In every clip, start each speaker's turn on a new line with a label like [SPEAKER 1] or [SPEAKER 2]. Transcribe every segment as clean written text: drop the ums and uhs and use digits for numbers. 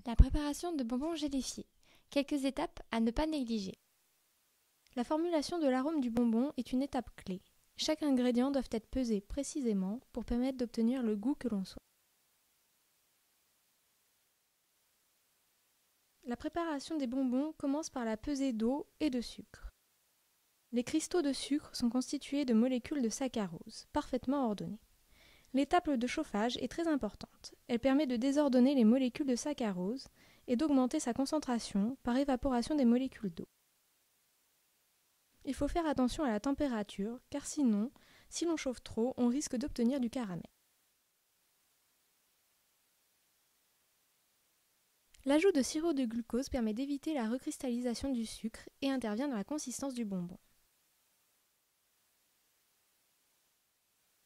[SPEAKER 1] La préparation de bonbons gélifiés. Quelques étapes à ne pas négliger. La formulation de l'arôme du bonbon est une étape clé. Chaque ingrédient doit être pesé précisément pour permettre d'obtenir le goût que l'on souhaite. La préparation des bonbons commence par la pesée d'eau et de sucre. Les cristaux de sucre sont constitués de molécules de saccharose, parfaitement ordonnées. L'étape de chauffage est très importante. Elle permet de désordonner les molécules de saccharose et d'augmenter sa concentration par évaporation des molécules d'eau. Il faut faire attention à la température, car sinon, si l'on chauffe trop, on risque d'obtenir du caramel. L'ajout de sirop de glucose permet d'éviter la recristallisation du sucre et intervient dans la consistance du bonbon.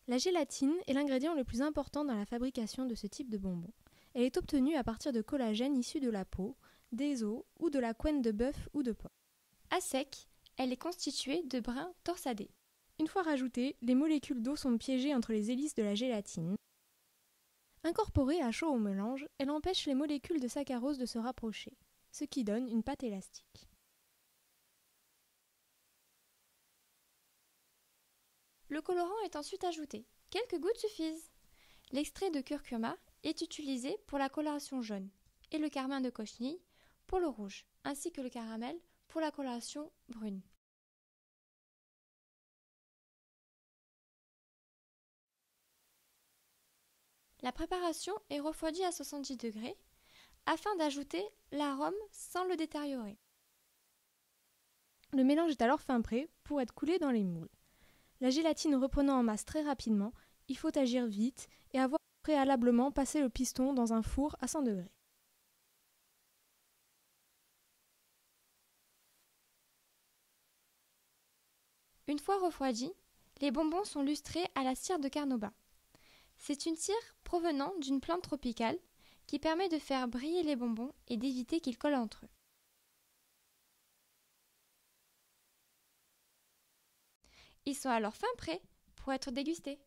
[SPEAKER 1] La gélatine est l'ingrédient le plus important dans la fabrication de ce type de bonbon. Elle est obtenue à partir de collagène issu de la peau, des os ou de la couenne de bœuf ou de porc. À sec, elle est constituée de brins torsadés. Une fois rajoutée, les molécules d'eau sont piégées entre les hélices de la gélatine. Incorporée à chaud au mélange, elle empêche les molécules de saccharose de se rapprocher, ce qui donne une pâte élastique.
[SPEAKER 2] Le colorant est ensuite ajouté. Quelques gouttes suffisent. L'extrait de curcuma est utilisé pour la coloration jaune et le carmin de cochenille pour le rouge, ainsi que le caramel pour la coloration brune. La préparation est refroidie à 70 degrés afin d'ajouter l'arôme sans le détériorer.
[SPEAKER 1] Le mélange est alors fin prêt pour être coulé dans les moules. La gélatine reprenant en masse très rapidement, il faut agir vite et avoir préalablement passé le piston dans un four à 100 degrés.
[SPEAKER 2] Une fois refroidis, les bonbons sont lustrés à la cire de carnauba. C'est une cire provenant d'une plante tropicale qui permet de faire briller les bonbons et d'éviter qu'ils collent entre eux. Ils sont alors fin prêts pour être dégustés.